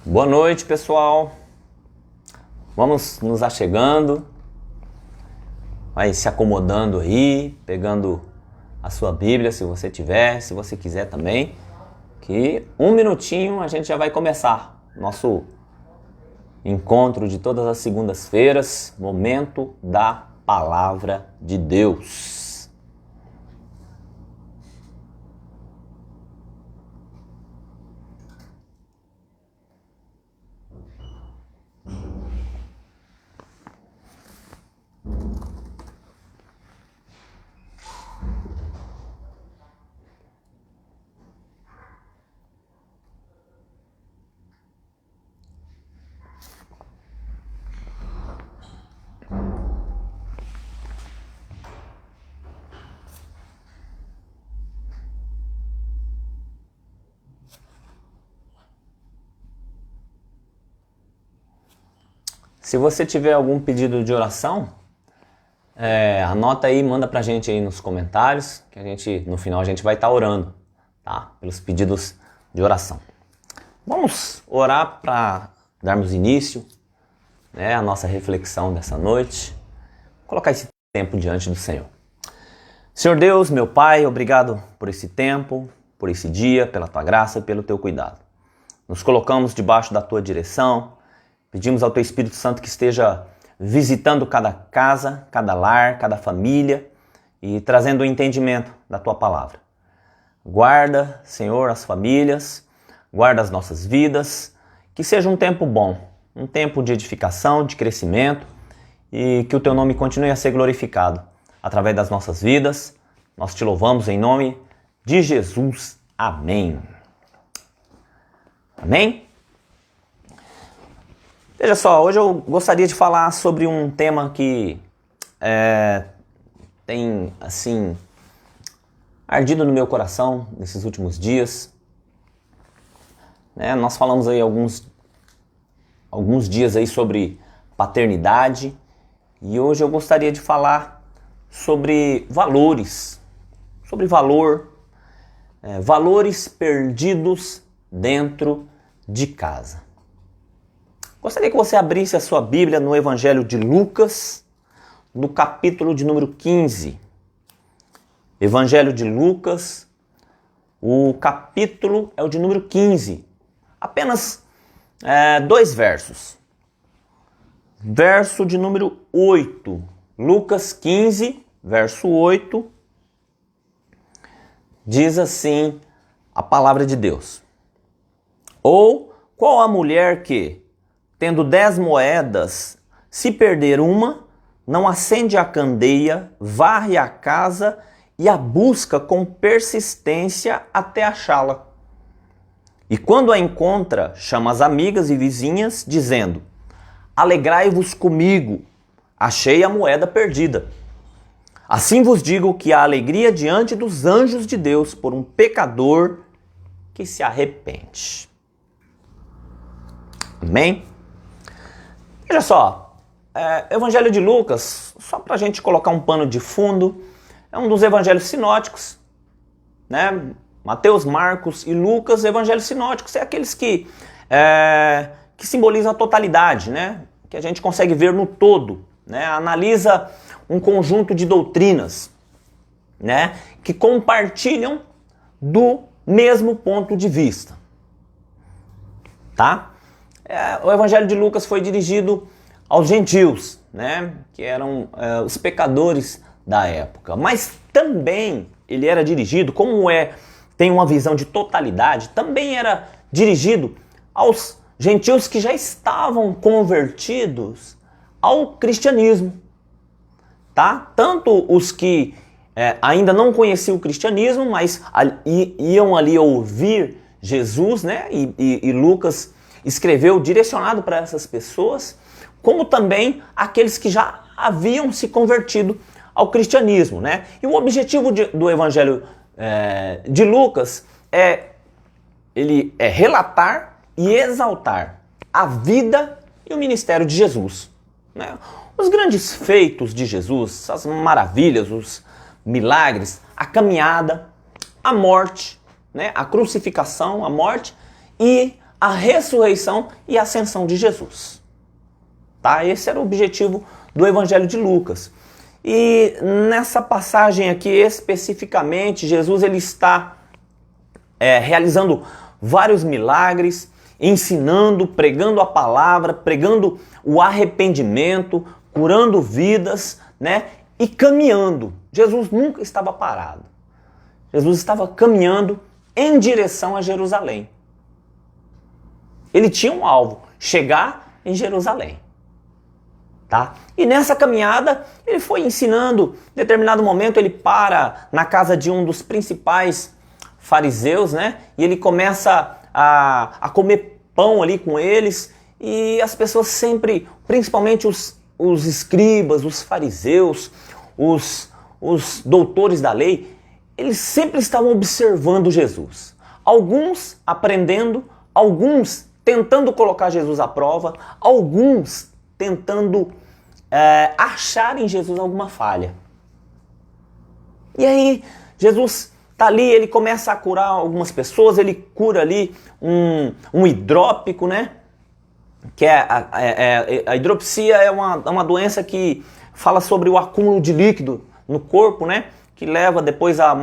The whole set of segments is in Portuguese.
Boa noite, pessoal. Vamos nos achegando. Vai se acomodando aí, pegando a sua Bíblia, se você tiver, se você quiser também. Que um minutinho a gente já vai começar nosso encontro de todas as segundas-feiras, momento da Palavra de Deus. Se você tiver algum pedido de oração, anota aí, manda pra gente aí nos comentários, que no final a gente vai estar orando, tá? Pelos pedidos de oração. Vamos orar para darmos início, né, à nossa reflexão dessa noite. Colocar esse tempo diante do Senhor. Senhor Deus, meu Pai, obrigado por esse tempo, por esse dia, pela Tua graça e pelo Teu cuidado. Nos colocamos debaixo da Tua direção. Pedimos ao Teu Espírito Santo que esteja visitando cada casa, cada lar, cada família e trazendo o entendimento da Tua palavra. Guarda, Senhor, as famílias, guarda as nossas vidas, que seja um tempo bom, um tempo de edificação, de crescimento e que o Teu nome continue a ser glorificado através das nossas vidas. Nós Te louvamos em nome de Jesus. Amém. Amém? Veja só, hoje eu gostaria de falar sobre um tema que tem, assim, ardido no meu coração nesses últimos dias. Nós falamos aí alguns dias aí sobre paternidade e hoje eu gostaria de falar sobre valores, sobre valores perdidos dentro de casa. Gostaria que você abrisse a sua Bíblia no Evangelho de Lucas, no capítulo de número 15. Evangelho de Lucas, o capítulo é o de número 15. Apenas 2 versos. Verso de número 8. Lucas 15, verso 8. Diz assim a palavra de Deus. Ou qual a mulher que, tendo 10 moedas, se perder uma, não acende a candeia, varre a casa e a busca com persistência até achá-la. E quando a encontra, chama as amigas e vizinhas, dizendo: alegrai-vos comigo, achei a moeda perdida. Assim vos digo que há alegria diante dos anjos de Deus por um pecador que se arrepende. Amém? Veja só, Evangelho de Lucas, só para a gente colocar um pano de fundo, é um dos evangelhos sinóticos, né? Mateus, Marcos e Lucas, evangelhos sinóticos, é aqueles que simbolizam a totalidade, né? Que a gente consegue ver no todo, né? Analisa um conjunto de doutrinas, né? Que compartilham do mesmo ponto de vista, tá? O Evangelho de Lucas foi dirigido aos gentios, né, que eram os pecadores da época. Mas também ele era dirigido, tem uma visão de totalidade, também era dirigido aos gentios que já estavam convertidos ao cristianismo. Tá? Tanto os que ainda não conheciam o cristianismo, mas iam ali ouvir Jesus, né, e Lucas escreveu direcionado para essas pessoas, como também aqueles que já haviam se convertido ao cristianismo, né? E o objetivo do Evangelho de Lucas ele é relatar e exaltar a vida e o ministério de Jesus, né? Os grandes feitos de Jesus, as maravilhas, os milagres, a caminhada, a morte, né? A crucificação, a morte e a ressurreição e a ascensão de Jesus. Tá? Esse era o objetivo do Evangelho de Lucas. E nessa passagem aqui especificamente, Jesus ele está realizando vários milagres, ensinando, pregando a palavra, pregando o arrependimento, curando vidas, né? E caminhando. Jesus nunca estava parado. Jesus estava caminhando em direção a Jerusalém. Ele tinha um alvo, chegar em Jerusalém. Tá? E nessa caminhada, ele foi ensinando. Em determinado momento, ele para na casa de um dos principais fariseus, né? E ele começa a comer pão ali com eles. E as pessoas sempre, principalmente os escribas, os fariseus, os doutores da lei, eles sempre estavam observando Jesus. Alguns aprendendo, alguns tentando colocar Jesus à prova, alguns tentando achar em Jesus alguma falha. E aí, Jesus está ali, ele começa a curar algumas pessoas, ele cura ali um hidrópico, né? Que a hidropsia é uma doença que fala sobre o acúmulo de líquido no corpo, né? Que leva depois a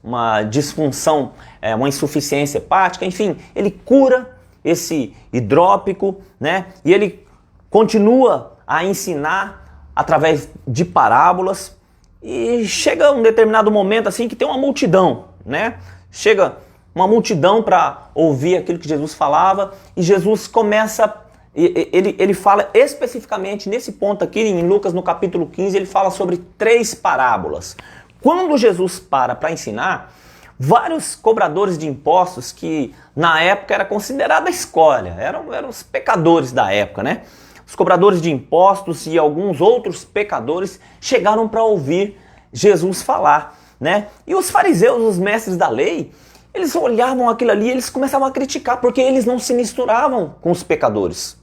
uma disfunção, uma insuficiência hepática, enfim, ele cura esse hidrópico, né? E ele continua a ensinar através de parábolas e chega um determinado momento assim que tem uma multidão, né? Chega uma multidão para ouvir aquilo que Jesus falava e Jesus começa, ele fala especificamente nesse ponto aqui em Lucas no capítulo 15, ele fala sobre 3 parábolas. Quando Jesus para ensinar, vários cobradores de impostos que na época era considerada a escória, eram os pecadores da época, né? Os cobradores de impostos e alguns outros pecadores chegaram para ouvir Jesus falar, né? E os fariseus, os mestres da lei, eles olhavam aquilo ali e eles começavam a criticar, porque eles não se misturavam com os pecadores,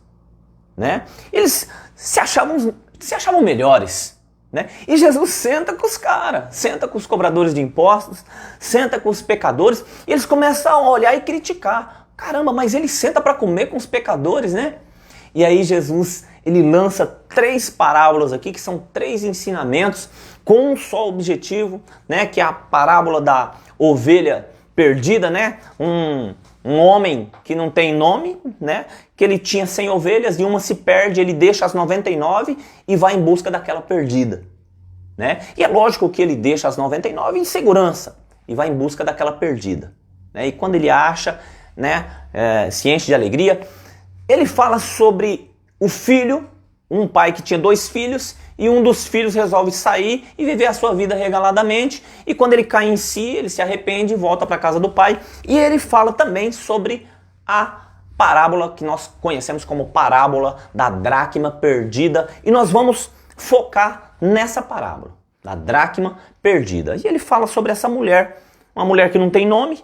né? Eles se achavam melhores, né? E Jesus senta com os caras, senta com os cobradores de impostos, senta com os pecadores, e eles começam a olhar e criticar. Caramba, mas ele senta para comer com os pecadores, né? E aí Jesus, ele lança 3 parábolas aqui, que são 3 ensinamentos com um só objetivo, né? Que é a parábola da ovelha perdida, né? Um homem que não tem nome, né? Que ele tinha 100 ovelhas e uma se perde, ele deixa as 99 e vai em busca daquela perdida, né? E é lógico que ele deixa as 99 em segurança e vai em busca daquela perdida, né? E quando ele acha, né? Se enche de alegria. Ele fala sobre o filho, um pai que tinha 2 filhos, e um dos filhos resolve sair e viver a sua vida regaladamente, e quando ele cai em si, ele se arrepende e volta para a casa do pai. E ele fala também sobre a parábola que nós conhecemos como parábola da dracma perdida, e nós vamos focar nessa parábola, da dracma perdida. E ele fala sobre essa mulher, uma mulher que não tem nome,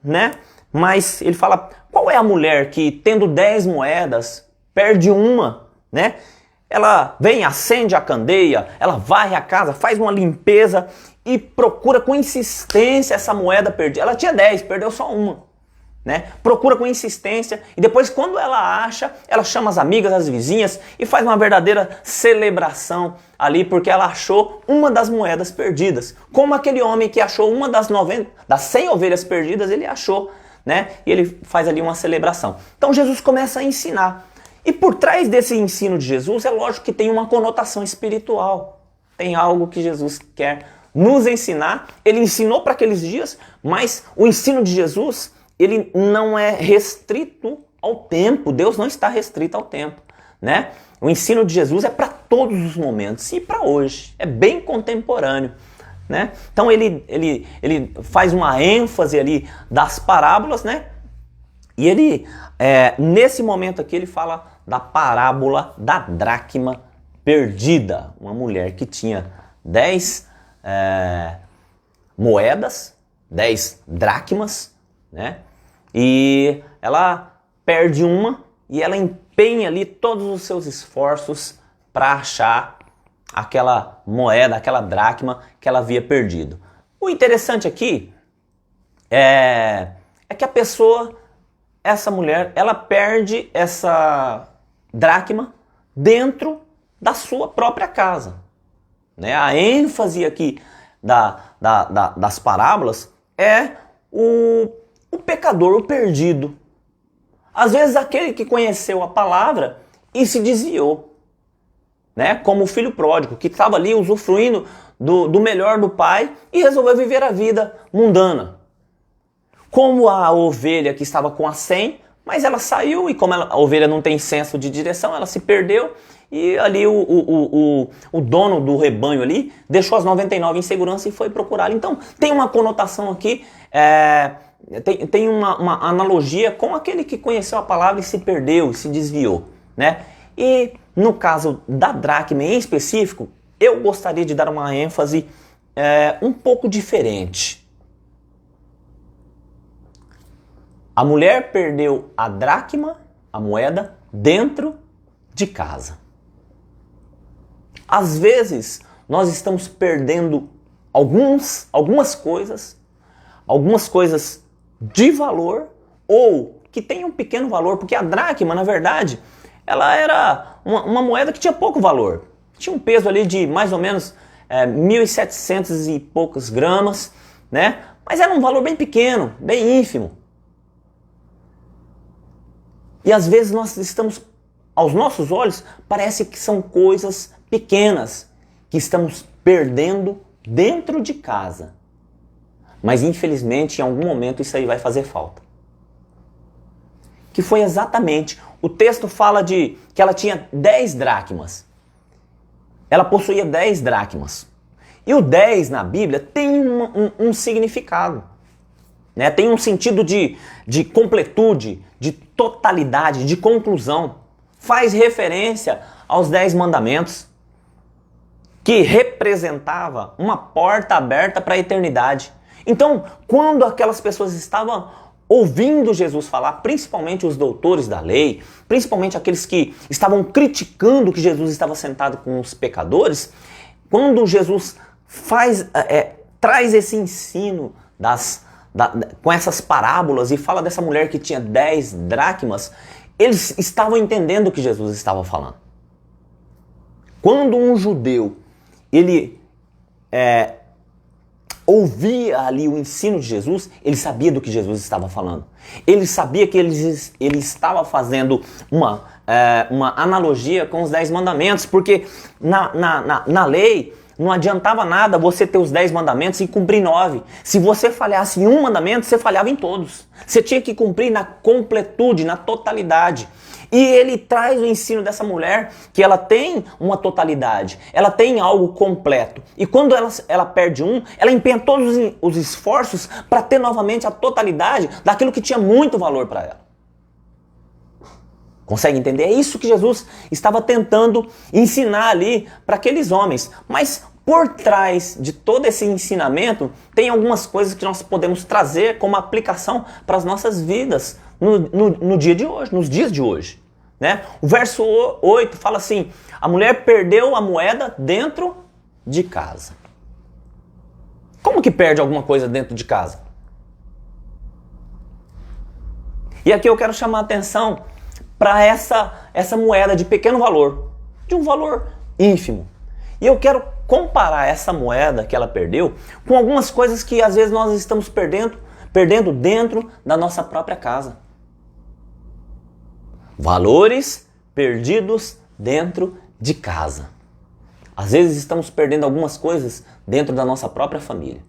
né? Mas ele fala, qual é a mulher que tendo 10 moedas, perde uma, né? Ela vem, acende a candeia, ela varre a casa, faz uma limpeza e procura com insistência essa moeda perdida. Ela tinha 10, perdeu só uma, né? Procura com insistência e depois quando ela acha, ela chama as amigas, as vizinhas e faz uma verdadeira celebração ali porque ela achou uma das moedas perdidas. Como aquele homem que achou uma das 100 ovelhas perdidas, ele achou, né? E ele faz ali uma celebração. Então Jesus começa a ensinar. E por trás desse ensino de Jesus, é lógico que tem uma conotação espiritual. Tem algo que Jesus quer nos ensinar. Ele ensinou para aqueles dias, mas o ensino de Jesus, ele não é restrito ao tempo. Deus não está restrito ao tempo, né? O ensino de Jesus é para todos os momentos e para hoje. É bem contemporâneo, né? Então ele faz uma ênfase ali das parábolas, né? E ele, nesse momento aqui, ele fala da parábola da dracma perdida. Uma mulher que tinha 10 moedas, 10 dracmas, né? E ela perde uma e ela empenha ali todos os seus esforços para achar aquela moeda, aquela dracma que ela havia perdido. O interessante aqui é que a pessoa essa mulher, ela perde essa dracma dentro da sua própria casa. Né? A ênfase aqui das parábolas é o pecador, o perdido. Às vezes aquele que conheceu a palavra e se desviou. Né? Como o filho pródigo, que estava ali usufruindo do melhor do pai e resolveu viver a vida mundana. Como a ovelha que estava com a 100, mas ela saiu e como a ovelha não tem senso de direção, ela se perdeu e ali o dono do rebanho ali deixou as 99 em segurança e foi procurá-la. Então tem uma conotação aqui, tem uma analogia com aquele que conheceu a palavra e se perdeu e se desviou. Né? E no caso da dracma em específico, eu gostaria de dar uma ênfase um pouco diferente. A mulher perdeu a dracma, a moeda, dentro de casa. Às vezes, nós estamos perdendo algumas coisas de valor ou que tem um pequeno valor, porque a dracma, na verdade, ela era uma moeda que tinha pouco valor. Tinha um peso ali de mais ou menos 1.700 e poucos gramas, né? Mas era um valor bem pequeno, bem ínfimo. E às vezes nós estamos, aos nossos olhos, parece que são coisas pequenas que estamos perdendo dentro de casa. Mas infelizmente em algum momento isso aí vai fazer falta. Que foi exatamente, o texto fala de que ela tinha 10 dracmas. Ela possuía 10 dracmas. E o 10 na Bíblia tem um significado. Né? Tem um sentido de completude, de totalidade, de conclusão. Faz referência aos 10 mandamentos, que representava uma porta aberta para a eternidade. Então, quando aquelas pessoas estavam ouvindo Jesus falar, principalmente os doutores da lei, principalmente aqueles que estavam criticando que Jesus estava sentado com os pecadores, quando Jesus traz esse ensino com essas parábolas e fala dessa mulher que tinha 10 dracmas, eles estavam entendendo o que Jesus estava falando. Quando um judeu ele ouvia ali o ensino de Jesus, ele sabia do que Jesus estava falando. Ele sabia que ele estava fazendo uma analogia com os 10 mandamentos, porque na lei não adiantava nada você ter os 10 mandamentos e cumprir 9. Se você falhasse em um mandamento, você falhava em todos. Você tinha que cumprir na completude, na totalidade. E ele traz o ensino dessa mulher que ela tem uma totalidade, ela tem algo completo. E quando ela perde ela empenha todos os esforços para ter novamente a totalidade daquilo que tinha muito valor para ela. Consegue entender? É isso que Jesus estava tentando ensinar ali para aqueles homens. Mas por trás de todo esse ensinamento, tem algumas coisas que nós podemos trazer como aplicação para as nossas vidas no dia de hoje, nos dias de hoje. Né? O verso 8 fala assim: a mulher perdeu a moeda dentro de casa. Como que perde alguma coisa dentro de casa? E aqui eu quero chamar a atenção para essa moeda de pequeno valor, de um valor ínfimo. E eu quero comparar essa moeda que ela perdeu com algumas coisas que às vezes nós estamos perdendo dentro da nossa própria casa. Valores perdidos dentro de casa. Às vezes estamos perdendo algumas coisas dentro da nossa própria família.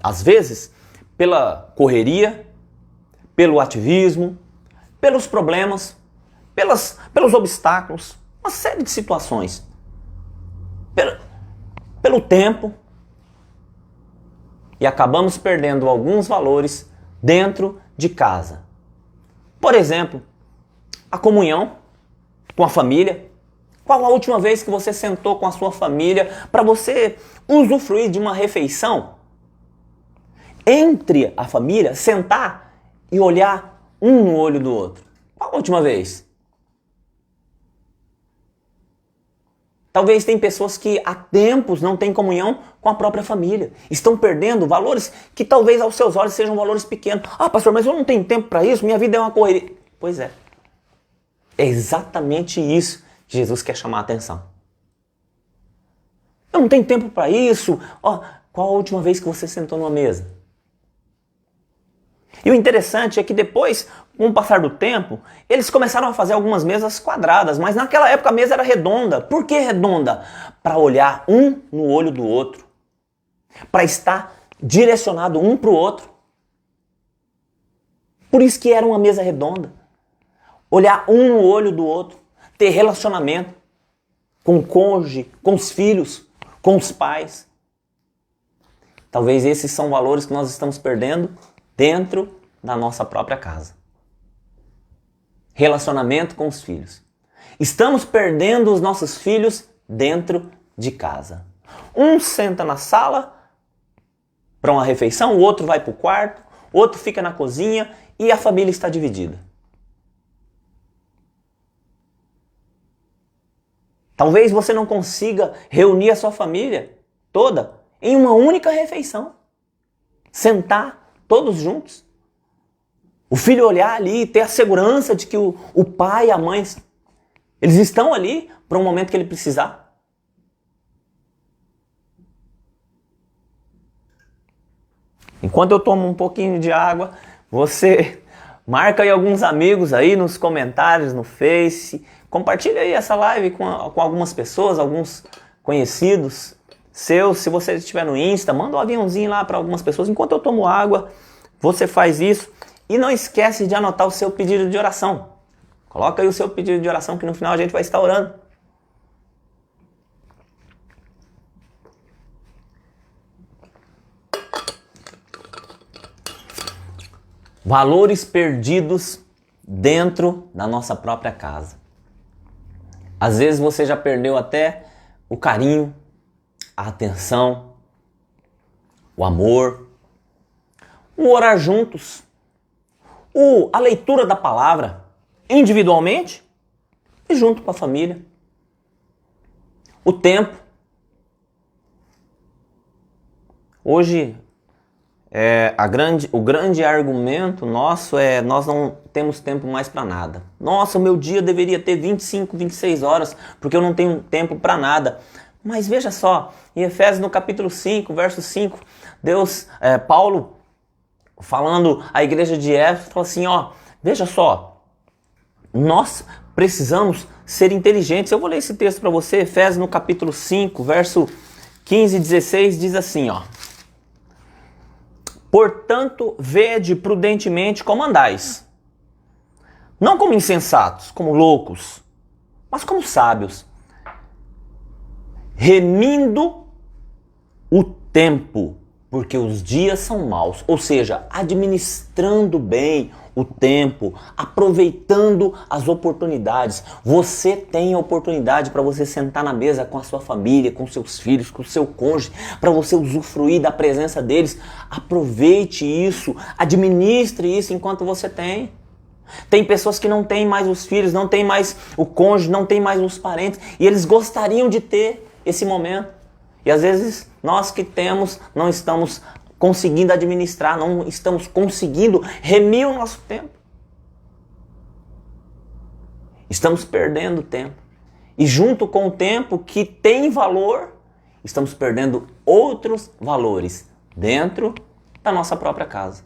Às vezes, pela correria, pelo ativismo, pelos problemas, pelos obstáculos, uma série de situações. Pelo tempo. E acabamos perdendo alguns valores dentro de casa. Por exemplo, a comunhão com a família. Qual a última vez que você sentou com a sua família para você usufruir de uma refeição? Entre a família, sentar e olhar um no olho do outro. Qual a última vez? Talvez tem pessoas que há tempos não têm comunhão com a própria família. Estão perdendo valores que talvez aos seus olhos sejam valores pequenos. Ah, pastor, mas eu não tenho tempo para isso, minha vida é uma correria. Pois é. É exatamente isso que Jesus quer chamar a atenção. Eu não tenho tempo para isso. Ó, qual a última vez que você sentou numa mesa? E o interessante é que depois, com o passar do tempo, eles começaram a fazer algumas mesas quadradas, mas naquela época a mesa era redonda. Por que redonda? Para olhar um no olho do outro. Para estar direcionado um para o outro. Por isso que era uma mesa redonda. Olhar um no olho do outro. Ter relacionamento com o cônjuge, com os filhos, com os pais. Talvez esses são valores que nós estamos perdendo dentro da nossa própria casa. Relacionamento com os filhos. Estamos perdendo os nossos filhos dentro de casa. Um senta na sala para uma refeição, o outro vai para o quarto, o outro fica na cozinha e a família está dividida. Talvez você não consiga reunir a sua família toda em uma única refeição. Sentar todos juntos. O filho olhar ali e ter a segurança de que o pai e a mãe, eles estão ali para um momento que ele precisar. Enquanto eu tomo um pouquinho de água, você marca aí alguns amigos aí nos comentários, no Face. Compartilha aí essa live com algumas pessoas, alguns conhecidos seus. Se você estiver no Insta, manda um aviãozinho lá para algumas pessoas. Enquanto eu tomo água, você faz isso. E não esquece de anotar o seu pedido de oração. Coloca aí o seu pedido de oração que no final a gente vai estar orando. Valores perdidos dentro da nossa própria casa. Às vezes você já perdeu até o carinho, a atenção, o amor, o orar juntos, a leitura da palavra individualmente e junto com a família. O tempo. Hoje, o grande argumento nosso é nós não temos tempo mais para nada. Nossa, o meu dia deveria ter 25, 26 horas, porque eu não tenho tempo para nada. Mas veja só, em Efésios no capítulo 5, verso 5, Paulo, falando à igreja de Éfeso, fala assim, ó, veja só, nós precisamos ser inteligentes. Eu vou ler esse texto para você, Efésios no capítulo 5, verso 15 e 16, diz assim, ó. Portanto, vede prudentemente como andais, não como insensatos, como loucos, mas como sábios, remindo o tempo, porque os dias são maus. Ou seja, administrando bem o tempo, aproveitando as oportunidades. Você tem a oportunidade para você sentar na mesa com a sua família, com seus filhos, com o seu cônjuge, para você usufruir da presença deles. Aproveite isso, administre isso enquanto você tem. Tem pessoas que não têm mais os filhos, não têm mais o cônjuge, não têm mais os parentes, e eles gostariam de ter esse momento. E às vezes nós que temos não estamos conseguindo administrar, não estamos conseguindo remir o nosso tempo. Estamos perdendo tempo. E junto com o tempo que tem valor, estamos perdendo outros valores dentro da nossa própria casa.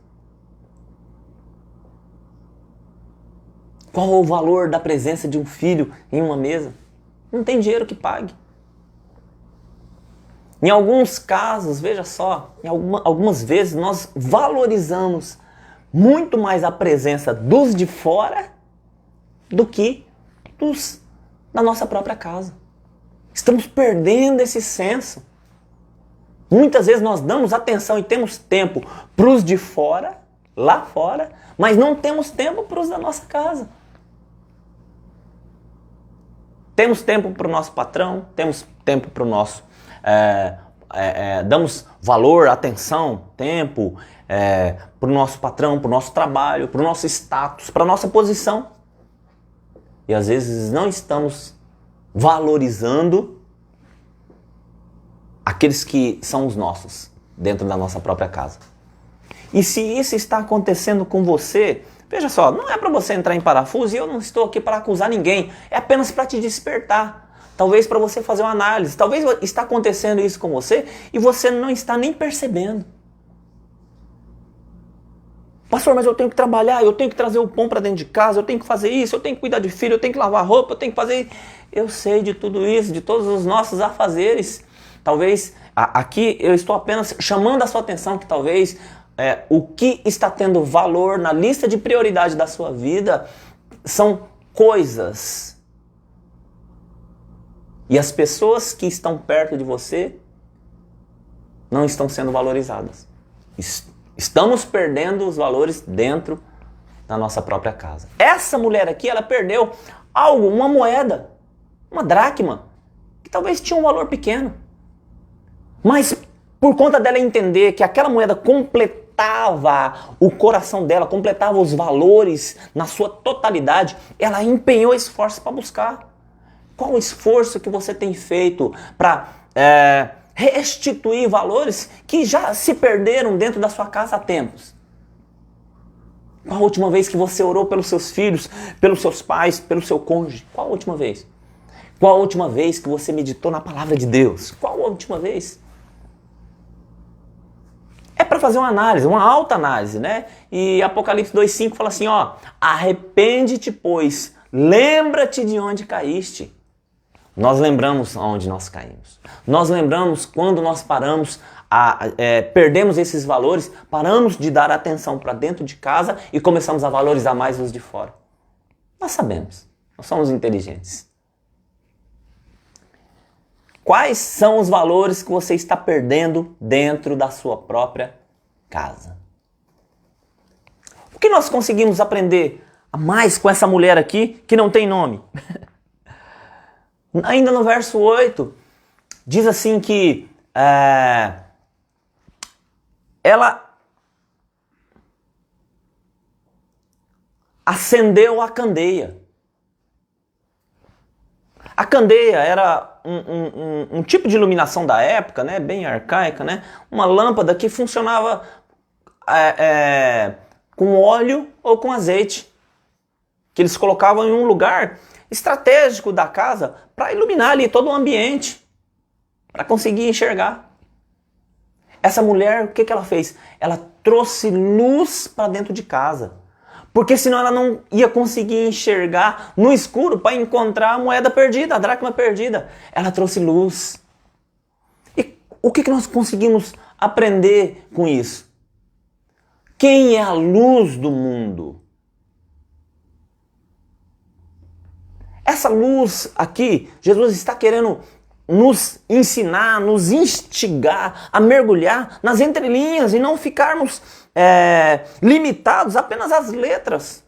Qual o valor da presença de um filho em uma mesa? Não tem dinheiro que pague. Em alguns casos, veja só, algumas vezes nós valorizamos muito mais a presença dos de fora do que dos da nossa própria casa. Estamos perdendo esse senso. Muitas vezes nós damos atenção e temos tempo para os de fora, lá fora, mas não temos tempo para os da nossa casa. Temos tempo para o nosso patrão, temos tempo para o nosso... damos valor, atenção, tempo para o nosso patrão, para o nosso trabalho, para o nosso status, para a nossa posição. E às vezes não estamos valorizando aqueles que são os nossos, dentro da nossa própria casa. E se isso está acontecendo com você, veja só, não é para você entrar em parafuso e eu não estou aqui para acusar ninguém, é apenas para te despertar. Talvez para você fazer uma análise, talvez está acontecendo isso com você e você não está nem percebendo. Pastor, mas eu tenho que trabalhar, eu tenho que trazer o pão para dentro de casa, eu tenho que fazer isso, eu tenho que cuidar de filho, eu tenho que lavar roupa, eu tenho que fazer... Eu sei de tudo isso, de todos os nossos afazeres. Talvez, aqui eu estou apenas chamando a sua atenção que talvez o que está tendo valor na lista de prioridade da sua vida são coisas. E as pessoas que estão perto de você não estão sendo valorizadas. Estamos perdendo os valores dentro da nossa própria casa. Essa mulher aqui, ela perdeu algo, uma moeda, uma dracma, que talvez tinha um valor pequeno. Mas por conta dela entender que aquela moeda completava o coração dela, completava os valores na sua totalidade, ela empenhou esforços para buscar. Qual o esforço que você tem feito para restituir valores que já se perderam dentro da sua casa há tempos? Qual a última vez que você orou pelos seus filhos, pelos seus pais, pelo seu cônjuge? Qual a última vez? Qual a última vez que você meditou na palavra de Deus? Qual a última vez? É para fazer uma análise, uma autoanálise, né? E Apocalipse 2,5 fala assim, ó, arrepende-te, pois, lembra-te de onde caíste. Nós lembramos onde nós caímos. Nós lembramos quando nós paramos, perdemos esses valores, paramos de dar atenção para dentro de casa e começamos a valorizar mais os de fora. Nós sabemos, nós somos inteligentes. Quais são os valores que você está perdendo dentro da sua própria casa? O que nós conseguimos aprender a mais com essa mulher aqui que não tem nome? Ainda no verso 8, diz assim que ela acendeu a candeia. A candeia era um tipo de iluminação da época, né, bem arcaica, né, uma lâmpada que funcionava com óleo ou com azeite, que eles colocavam em um lugar estratégico da casa para iluminar ali todo o ambiente, para conseguir enxergar. Essa mulher, o que ela fez? Ela trouxe luz para dentro de casa, porque senão ela não ia conseguir enxergar no escuro para encontrar a moeda perdida, a dracma perdida. Ela trouxe luz. E o que nós conseguimos aprender com isso? Quem é a luz do mundo? Essa luz aqui, Jesus está querendo nos ensinar, nos instigar a mergulhar nas entrelinhas e não ficarmos limitados apenas às letras.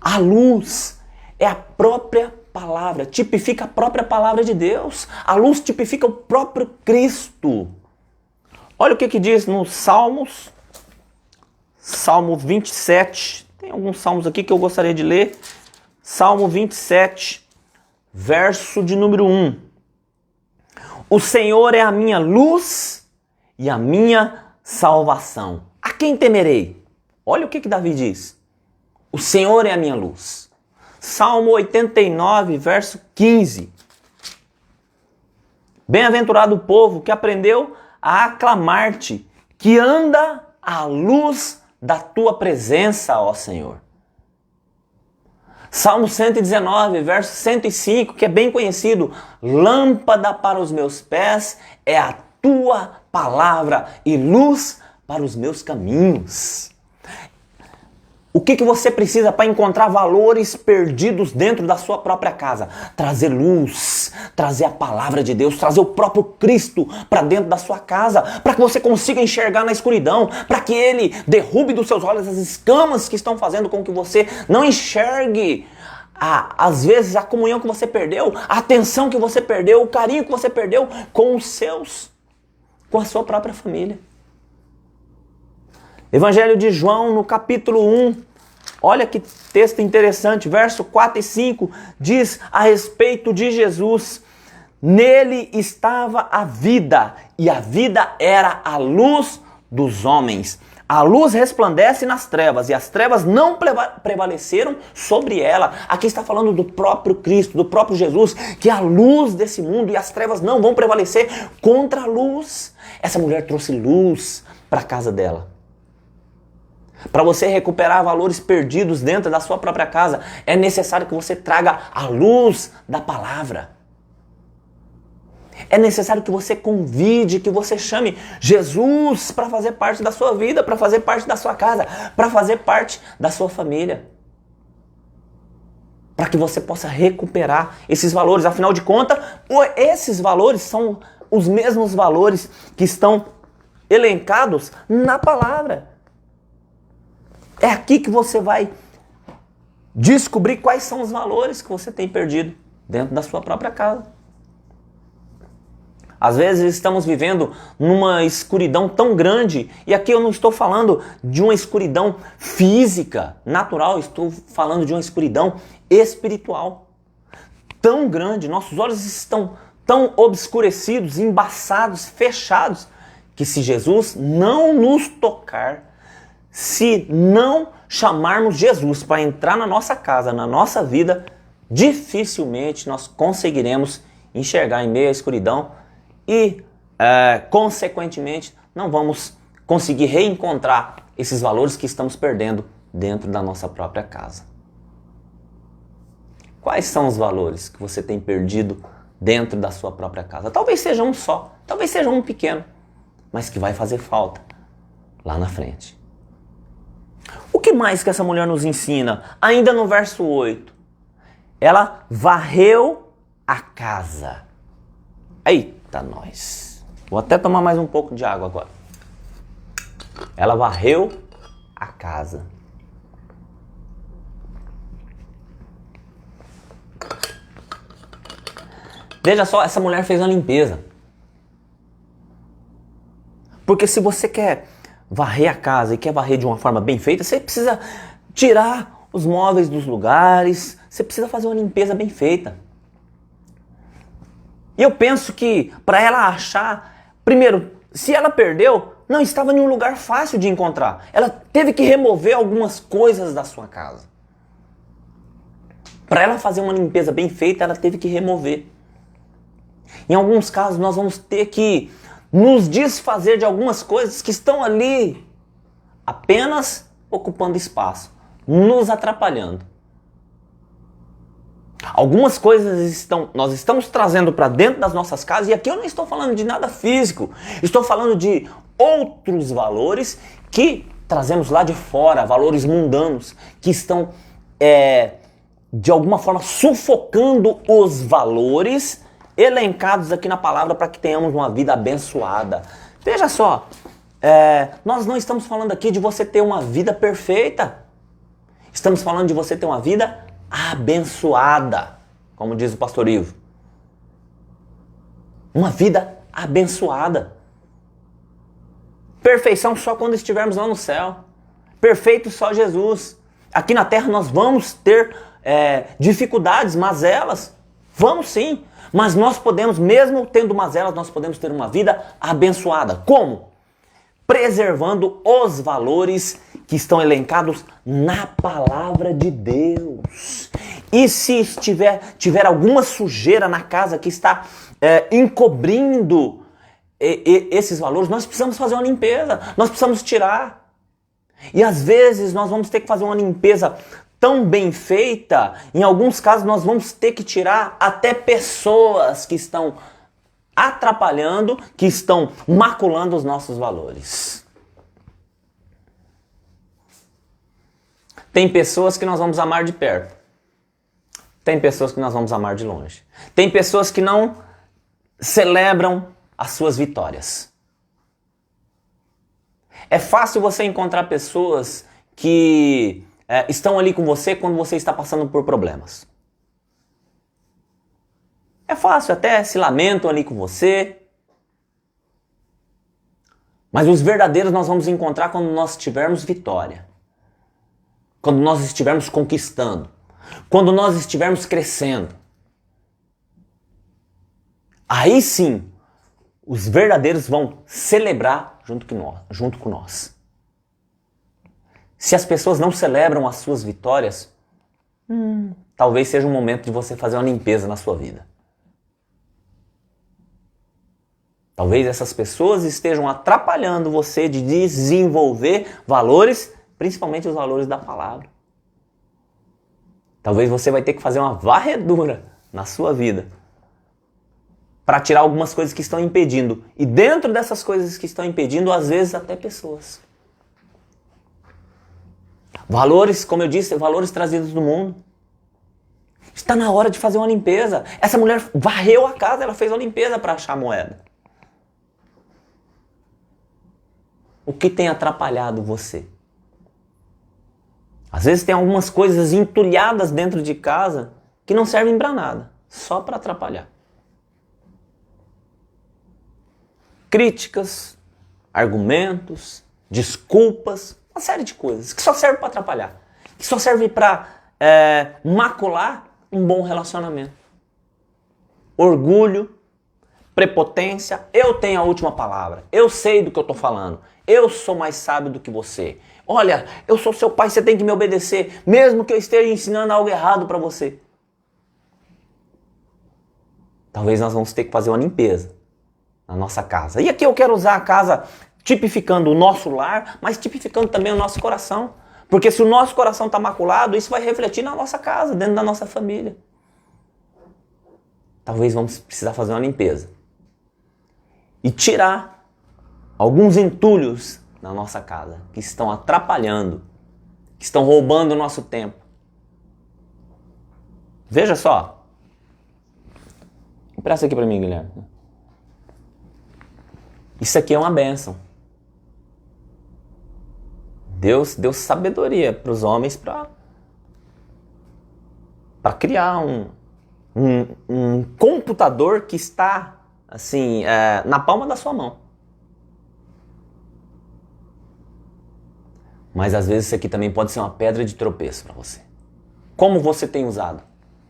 A luz é a própria palavra, tipifica a própria palavra de Deus. A luz tipifica o próprio Cristo. Olha o que diz nos Salmos, Salmo 27. Tem alguns salmos aqui que eu gostaria de ler. Salmo 27, verso de número 1. O Senhor é a minha luz e a minha salvação. A quem temerei? Olha o que Davi diz. O Senhor é a minha luz. Salmo 89, verso 15. Bem-aventurado o povo que aprendeu a aclamar-te, que anda à luz da tua presença, ó Senhor. Salmo 119, verso 105, que é bem conhecido. Lâmpada para os meus pés é a tua palavra e luz para os meus caminhos. O que você precisa para encontrar valores perdidos dentro da sua própria casa? Trazer luz, trazer a palavra de Deus, trazer o próprio Cristo para dentro da sua casa, para que você consiga enxergar na escuridão, para que Ele derrube dos seus olhos as escamas que estão fazendo com que você não enxergue, às vezes, a comunhão que você perdeu, a atenção que você perdeu, o carinho que você perdeu com os seus, com a sua própria família. Evangelho de João, no capítulo 1, olha que texto interessante, verso 4 e 5, diz a respeito de Jesus: Nele estava a vida, e a vida era a luz dos homens. A luz resplandece nas trevas, e as trevas não prevaleceram sobre ela. Aqui está falando do próprio Cristo, do próprio Jesus, que é a luz desse mundo, e as trevas não vão prevalecer contra a luz. Essa mulher trouxe luz para a casa dela. Para você recuperar valores perdidos dentro da sua própria casa, é necessário que você traga a luz da palavra. É necessário que você convide, que você chame Jesus para fazer parte da sua vida, para fazer parte da sua casa, para fazer parte da sua família. Para que você possa recuperar esses valores. Afinal de contas, esses valores são os mesmos valores que estão elencados na palavra. É aqui que você vai descobrir quais são os valores que você tem perdido dentro da sua própria casa. Às vezes estamos vivendo numa escuridão tão grande, e aqui eu não estou falando de uma escuridão física, natural, estou falando de uma escuridão espiritual. Tão grande, nossos olhos estão tão obscurecidos, embaçados, fechados, que se Jesus não nos tocar, se não chamarmos Jesus para entrar na nossa casa, na nossa vida, dificilmente nós conseguiremos enxergar em meio à escuridão e, consequentemente, não vamos conseguir reencontrar esses valores que estamos perdendo dentro da nossa própria casa. Quais são os valores que você tem perdido dentro da sua própria casa? Talvez seja um só, talvez seja um pequeno, mas que vai fazer falta lá na frente. O que mais que essa mulher nos ensina? Ainda no verso 8. Ela varreu a casa. Eita, nós. Vou até tomar mais um pouco de água agora. Ela varreu a casa. Veja só, essa mulher fez uma limpeza. Porque se você quer varrer a casa e quer varrer de uma forma bem feita, você precisa tirar os móveis dos lugares, você precisa fazer uma limpeza bem feita. E eu penso que para ela achar, primeiro, se ela perdeu, não estava em um lugar fácil de encontrar. Ela teve que remover algumas coisas da sua casa. Para ela fazer uma limpeza bem feita, ela teve que remover. Em alguns casos, nós vamos ter que nos desfazer de algumas coisas que estão ali apenas ocupando espaço, nos atrapalhando. Algumas coisas nós estamos trazendo para dentro das nossas casas, e aqui eu não estou falando de nada físico, estou falando de outros valores que trazemos lá de fora, valores mundanos, que estão de alguma forma sufocando os valores elencados aqui na palavra para que tenhamos uma vida abençoada. Veja só, nós não estamos falando aqui de você ter uma vida perfeita, estamos falando de você ter uma vida abençoada, como diz o pastor Ivo. Uma vida abençoada. Perfeição só quando estivermos lá no céu. Perfeito só Jesus. Aqui na terra nós vamos ter dificuldades, mazelas. Vamos sim. Mas nós podemos, mesmo tendo mazelas, nós podemos ter uma vida abençoada. Como? Preservando os valores que estão elencados na palavra de Deus. E se tiver alguma sujeira na casa que está encobrindo esses valores, nós precisamos fazer uma limpeza, nós precisamos tirar. E às vezes nós vamos ter que fazer uma limpeza tão bem feita, em alguns casos nós vamos ter que tirar até pessoas que estão atrapalhando, que estão maculando os nossos valores. Tem pessoas que nós vamos amar de perto. Tem pessoas que nós vamos amar de longe. Tem pessoas que não celebram as suas vitórias. É fácil você encontrar pessoas que estão ali com você quando você está passando por problemas. É fácil, até se lamentam ali com você. Mas os verdadeiros nós vamos encontrar quando nós tivermos vitória. Quando nós estivermos conquistando. Quando nós estivermos crescendo. Aí sim, os verdadeiros vão celebrar junto com nós. Se as pessoas não celebram as suas vitórias, talvez seja o momento de você fazer uma limpeza na sua vida. Talvez essas pessoas estejam atrapalhando você de desenvolver valores, principalmente os valores da palavra. Talvez você vai ter que fazer uma varredura na sua vida para tirar algumas coisas que estão impedindo. E dentro dessas coisas que estão impedindo, às vezes até pessoas. Valores, como eu disse, valores trazidos do mundo. Está na hora de fazer uma limpeza. Essa mulher varreu a casa, ela fez uma limpeza para achar a moeda. O que tem atrapalhado você? Às vezes tem algumas coisas entulhadas dentro de casa que não servem para nada, só para atrapalhar. Críticas, argumentos, desculpas, uma série de coisas que só servem para atrapalhar, que só servem para macular um bom relacionamento. Orgulho, prepotência, eu tenho a última palavra, eu sei do que eu estou falando, eu sou mais sábio do que você. Olha, eu sou seu pai, você tem que me obedecer, mesmo que eu esteja ensinando algo errado para você. Talvez nós vamos ter que fazer uma limpeza na nossa casa. E aqui eu quero usar a casa tipificando o nosso lar, mas tipificando também o nosso coração. Porque se o nosso coração está maculado, isso vai refletir na nossa casa, dentro da nossa família. Talvez vamos precisar fazer uma limpeza. E tirar alguns entulhos na nossa casa, que estão atrapalhando, que estão roubando o nosso tempo. Veja só. Empresta aqui para mim, Guilherme. Isso aqui é uma bênção. Deus deu sabedoria para os homens para criar um computador que está assim na palma da sua mão. Mas às vezes isso aqui também pode ser uma pedra de tropeço para você. Como você tem usado?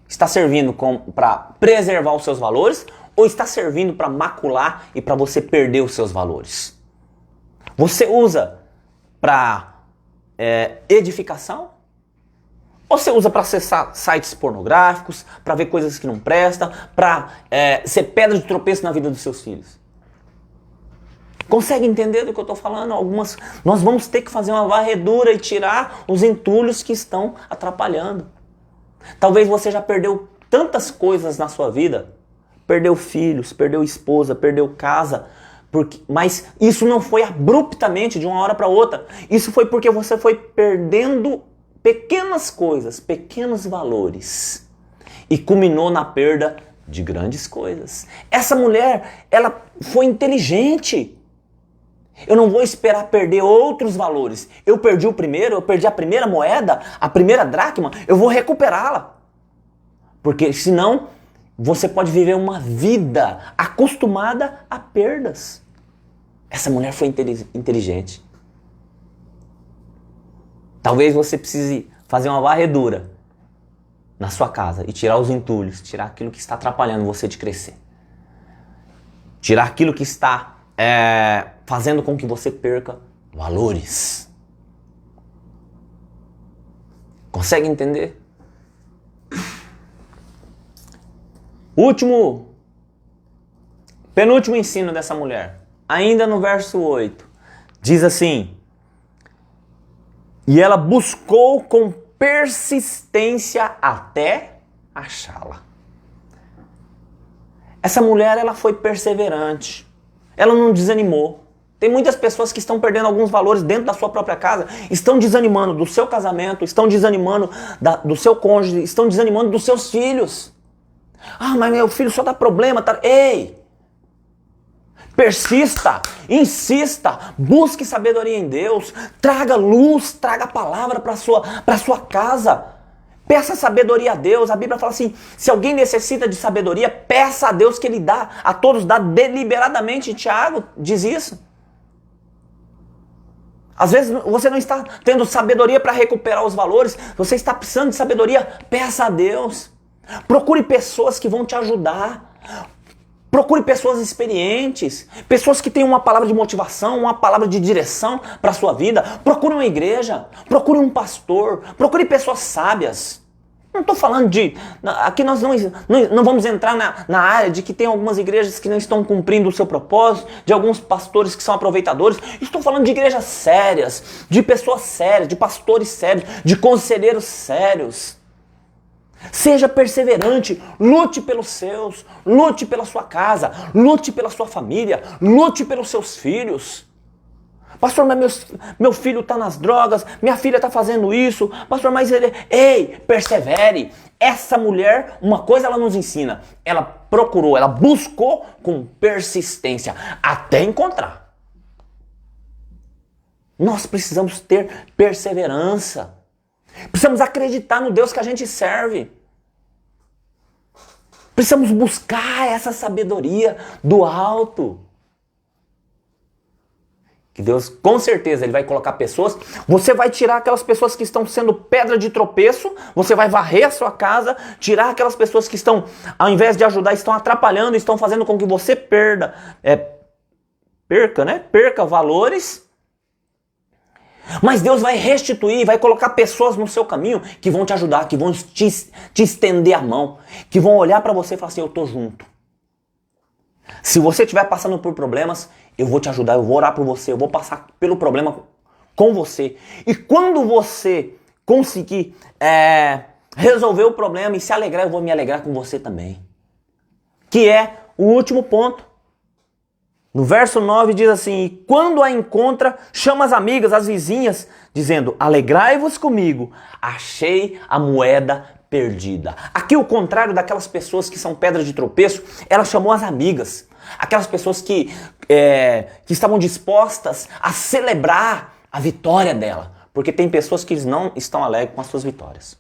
Está servindo para preservar os seus valores ou está servindo para macular e para você perder os seus valores? Você usa para edificação? Ou você usa para acessar sites pornográficos, para ver coisas que não prestam, para ser pedra de tropeço na vida dos seus filhos? Consegue entender do que eu estou falando? Nós vamos ter que fazer uma varredura e tirar os entulhos que estão atrapalhando. Talvez você já perdeu tantas coisas na sua vida. Perdeu filhos, perdeu esposa, perdeu casa. Mas isso não foi abruptamente de uma hora para outra. Isso foi porque você foi perdendo pequenas coisas, pequenos valores. E culminou na perda de grandes coisas. Essa mulher, ela foi inteligente. Eu não vou esperar perder outros valores. Eu perdi o primeiro, eu perdi a primeira moeda, a primeira dracma, eu vou recuperá-la. Porque senão você pode viver uma vida acostumada a perdas. Essa mulher foi inteligente. Talvez você precise fazer uma varredura na sua casa e tirar os entulhos, tirar aquilo que está atrapalhando você de crescer. Tirar aquilo que está fazendo com que você perca valores. Consegue entender? Penúltimo ensino dessa mulher. Ainda no verso 8. Diz assim: e ela buscou com persistência até achá-la. Essa mulher, ela foi perseverante. Ela não desanimou. Tem muitas pessoas que estão perdendo alguns valores dentro da sua própria casa, estão desanimando do seu casamento, estão desanimando do seu cônjuge, estão desanimando dos seus filhos. Ah, mas meu filho só dá problema. Tá? Ei! Persista, insista, busque sabedoria em Deus, traga luz, traga a palavra para sua casa. Peça sabedoria a Deus. A Bíblia fala assim: se alguém necessita de sabedoria, peça a Deus que Ele dá. A todos dá deliberadamente. Tiago diz isso. Às vezes você não está tendo sabedoria para recuperar os valores. Você está precisando de sabedoria. Peça a Deus. Procure pessoas que vão te ajudar. Procure pessoas experientes, pessoas que tenham uma palavra de motivação, uma palavra de direção para a sua vida. Procure uma igreja, procure um pastor, procure pessoas sábias. Não estou falando de... Aqui nós não vamos entrar na área de que tem algumas igrejas que não estão cumprindo o seu propósito, de alguns pastores que são aproveitadores. Estou falando de igrejas sérias, de pessoas sérias, de pastores sérios, de conselheiros sérios. Seja perseverante, lute pelos seus, lute pela sua casa, lute pela sua família, lute pelos seus filhos. Pastor, mas meu filho está nas drogas, minha filha está fazendo isso. Pastor, mas ele... Ei, persevere. Essa mulher, uma coisa ela nos ensina. Ela procurou, ela buscou com persistência até encontrar. Nós precisamos ter perseverança. Precisamos acreditar no Deus que a gente serve. Precisamos buscar essa sabedoria do alto. Que Deus, com certeza, Ele vai colocar pessoas. Você vai tirar aquelas pessoas que estão sendo pedra de tropeço. Você vai varrer a sua casa. Tirar aquelas pessoas que estão, ao invés de ajudar, estão atrapalhando, estão fazendo com que você perca valores. Mas Deus vai restituir, vai colocar pessoas no seu caminho que vão te ajudar, que vão te estender a mão, que vão olhar para você e falar assim, eu tô junto. Se você estiver passando por problemas, eu vou te ajudar, eu vou orar por você, eu vou passar pelo problema com você. E quando você conseguir resolver o problema e se alegrar, eu vou me alegrar com você também. Que é o último ponto. No verso 9 diz assim, e quando a encontra, chama as amigas, as vizinhas, dizendo, alegrai-vos comigo, achei a moeda perdida. Aqui o contrário daquelas pessoas que são pedra de tropeço, ela chamou as amigas. Aquelas pessoas que estavam dispostas a celebrar a vitória dela. Porque tem pessoas que não estão alegres com as suas vitórias.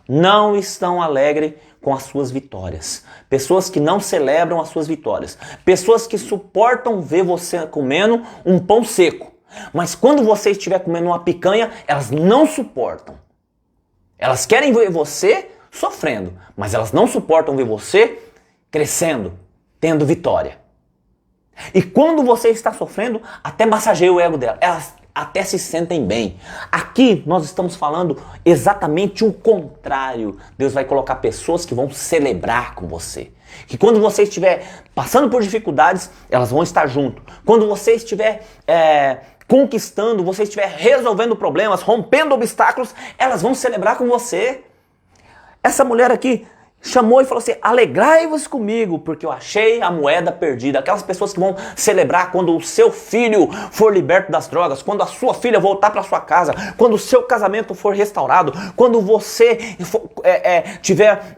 Não estão alegres com as suas vitórias. Pessoas que não celebram as suas vitórias. Pessoas que suportam ver você comendo um pão seco. Mas quando você estiver comendo uma picanha, elas não suportam. Elas querem ver você sofrendo, mas elas não suportam ver você crescendo, tendo vitória. E quando você está sofrendo, até massageia o ego dela. Elas até se sentem bem. Aqui nós estamos falando exatamente o contrário. Deus vai colocar pessoas que vão celebrar com você. Que quando você estiver passando por dificuldades, elas vão estar junto. Quando você estiver conquistando, você estiver resolvendo problemas, rompendo obstáculos, elas vão celebrar com você. Essa mulher aqui chamou e falou assim, alegrai-vos comigo, porque eu achei a moeda perdida. Aquelas pessoas que vão celebrar quando o seu filho for liberto das drogas, quando a sua filha voltar para sua casa, quando o seu casamento for restaurado, quando você tiver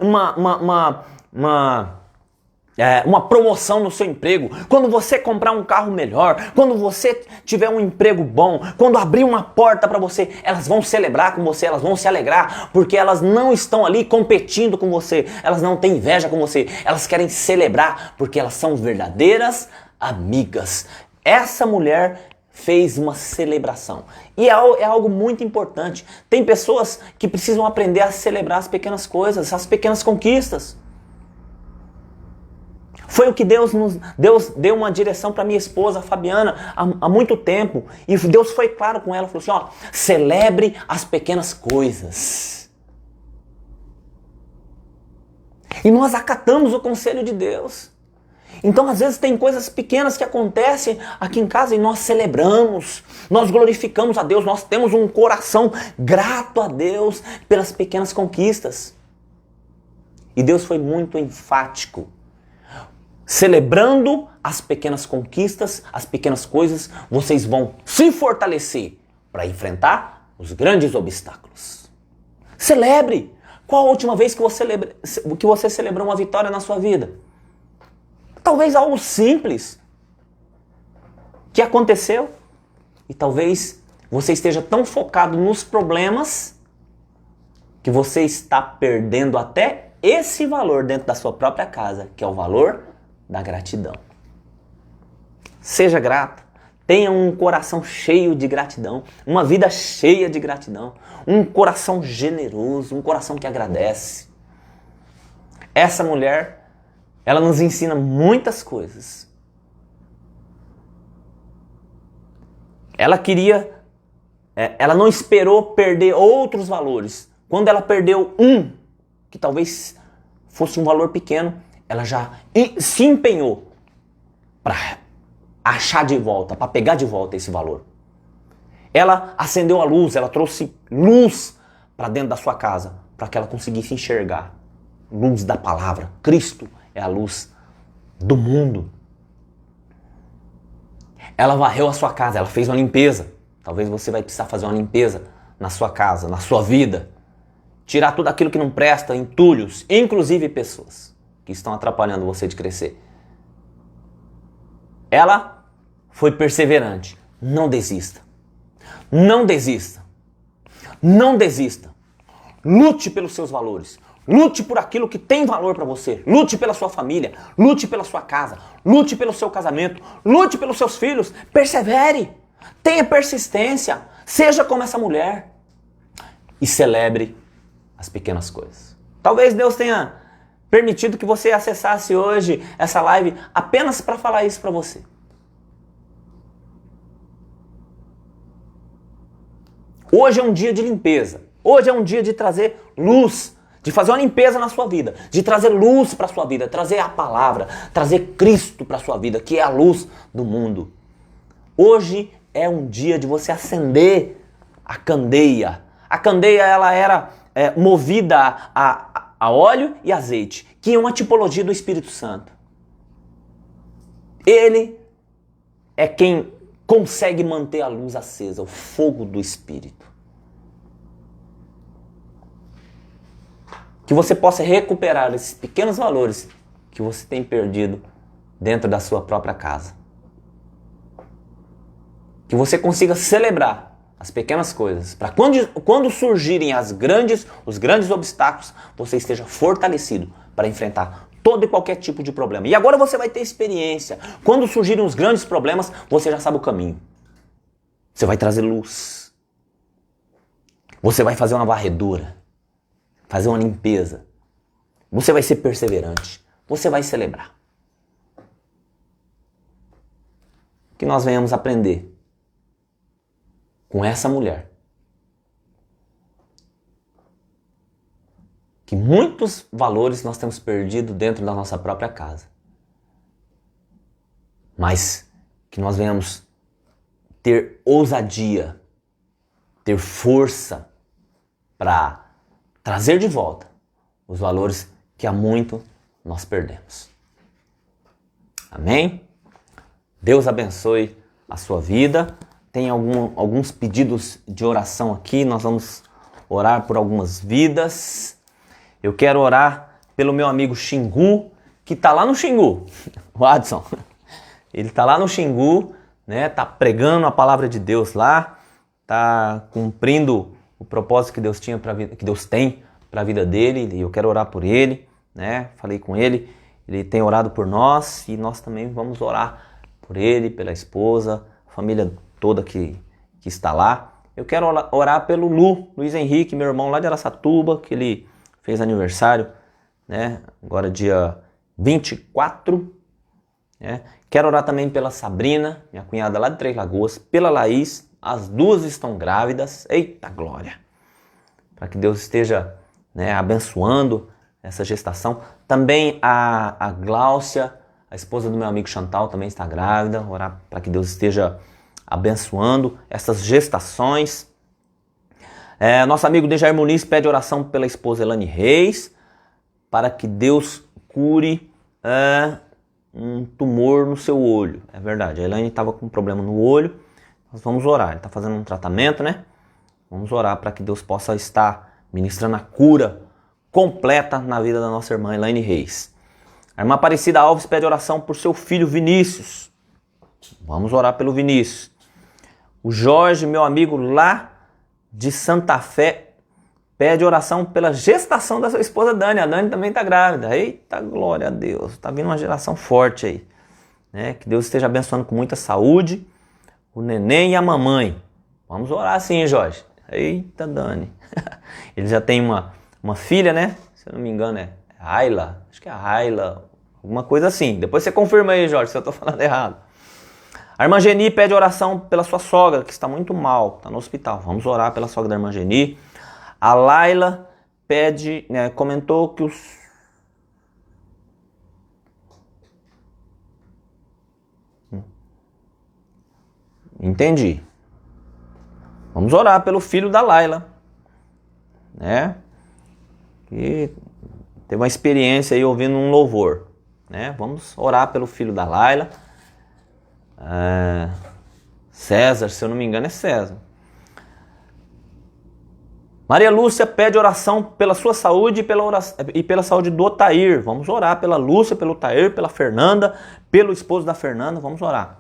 uma promoção no seu emprego, quando você comprar um carro melhor, quando você tiver um emprego bom, quando abrir uma porta para você, elas vão celebrar com você, elas vão se alegrar, porque elas não estão ali competindo com você, elas não têm inveja com você, elas querem celebrar, porque elas são verdadeiras amigas. Essa mulher fez uma celebração. E é algo muito importante. Tem pessoas que precisam aprender a celebrar as pequenas coisas, as pequenas conquistas. Foi o que Deus deu uma direção para minha esposa, Fabiana, há muito tempo. E Deus foi claro com ela, falou assim, ó, celebre as pequenas coisas. E nós acatamos o conselho de Deus. Então, às vezes, tem coisas pequenas que acontecem aqui em casa e nós celebramos, nós glorificamos a Deus, nós temos um coração grato a Deus pelas pequenas conquistas. E Deus foi muito enfático. Celebrando as pequenas conquistas, as pequenas coisas, vocês vão se fortalecer para enfrentar os grandes obstáculos. Celebre! Qual a última vez que você celebrou uma vitória na sua vida? Talvez algo simples que aconteceu e talvez você esteja tão focado nos problemas que você está perdendo até esse valor dentro da sua própria casa, que é o valor da gratidão. Seja grato, tenha um coração cheio de gratidão, uma vida cheia de gratidão, um coração generoso, um coração que agradece. Essa mulher ela nos ensina muitas coisas. Ela não esperou perder outros valores. Quando ela perdeu um, que talvez fosse um valor pequeno, ela já se empenhou para achar de volta, para pegar de volta esse valor. Ela acendeu a luz, ela trouxe luz para dentro da sua casa, para que ela conseguisse enxergar. Luz da palavra. Cristo é a luz do mundo. Ela varreu a sua casa, ela fez uma limpeza. Talvez você vai precisar fazer uma limpeza na sua casa, na sua vida. Tirar tudo aquilo que não presta, entulhos, inclusive pessoas que estão atrapalhando você de crescer. Ela foi perseverante. Não desista. Não desista. Não desista. Lute pelos seus valores. Lute por aquilo que tem valor para você. Lute pela sua família. Lute pela sua casa. Lute pelo seu casamento. Lute pelos seus filhos. Persevere. Tenha persistência. Seja como essa mulher. E celebre as pequenas coisas. Talvez Deus tenha permitido que você acessasse hoje essa live apenas para falar isso para você. Hoje é um dia de limpeza. Hoje é um dia de trazer luz, de fazer uma limpeza na sua vida, de trazer luz para a sua vida, trazer a palavra, trazer Cristo para a sua vida, que é a luz do mundo. Hoje é um dia de você acender a candeia. A candeia ela era movida a óleo e azeite, que é uma tipologia do Espírito Santo. Ele é quem consegue manter a luz acesa, o fogo do Espírito. Que você possa recuperar esses pequenos valores que você tem perdido dentro da sua própria casa. Que você consiga celebrar as pequenas coisas, para quando surgirem os grandes obstáculos, você esteja fortalecido para enfrentar todo e qualquer tipo de problema. E agora você vai ter experiência. Quando surgirem os grandes problemas, você já sabe o caminho. Você vai trazer luz. Você vai fazer uma varredura. Fazer uma limpeza. Você vai ser perseverante. Você vai celebrar. Que nós venhamos aprender com essa mulher. Que muitos valores nós temos perdido dentro da nossa própria casa. Mas que nós venhamos ter ousadia, ter força para trazer de volta os valores que há muito nós perdemos. Amém? Deus abençoe a sua vida. Tem alguns pedidos de oração aqui. Nós vamos orar por algumas vidas. Eu quero orar pelo meu amigo Xingu, que está lá no Xingu. O Adson. Ele está lá no Xingu, né? Está pregando a palavra de Deus lá. Está cumprindo o propósito que Deus tem para a vida dele. E eu quero orar por ele, né? Falei com ele. Ele tem orado por nós e nós também vamos orar por ele, pela esposa, a família toda que está lá. Eu quero orar pelo Luiz Henrique, meu irmão lá de Araçatuba, que ele fez aniversário, né? Agora dia 24. Né? Quero orar também pela Sabrina, minha cunhada lá de Três Lagoas, pela Laís, as duas estão grávidas. Eita glória! Para que Deus esteja, né, abençoando essa gestação. Também a Gláucia, a esposa do meu amigo Chantal, também está grávida. Orar para que Deus esteja abençoando essas gestações. Nosso amigo Dejair Muniz pede oração pela esposa Elane Reis, para que Deus cure um tumor no seu olho. É verdade, a Elane estava com um problema no olho. Nós vamos orar, ele está fazendo um tratamento, né? Vamos orar para que Deus possa estar ministrando a cura completa na vida da nossa irmã Elane Reis. A irmã Aparecida Alves pede oração por seu filho Vinícius. Vamos orar pelo Vinícius. O Jorge, meu amigo lá de Santa Fé, pede oração pela gestação da sua esposa Dani. A Dani também está grávida. Eita, glória a Deus. Está vindo uma geração forte aí. Né? Que Deus esteja abençoando com muita saúde o neném e a mamãe. Vamos orar sim, Jorge. Eita, Dani. Ele já tem uma filha, né? Se eu não me engano é Ayla. Acho que é Ayla. Alguma coisa assim. Depois você confirma aí, Jorge, se eu tô falando errado. A irmã Geni pede oração pela sua sogra, que está muito mal, está no hospital. Vamos orar pela sogra da irmã Geni. A Laila pede, né, comentou que os... Entendi. Vamos orar pelo filho da Laila, né? Que teve uma experiência aí ouvindo um louvor, né? Vamos orar pelo filho da Laila. César, se eu não me engano, é César. Maria Lúcia pede oração pela sua saúde e pela saúde do Otair. Vamos orar pela Lúcia, pelo Otair, pela Fernanda, pelo esposo da Fernanda. Vamos orar.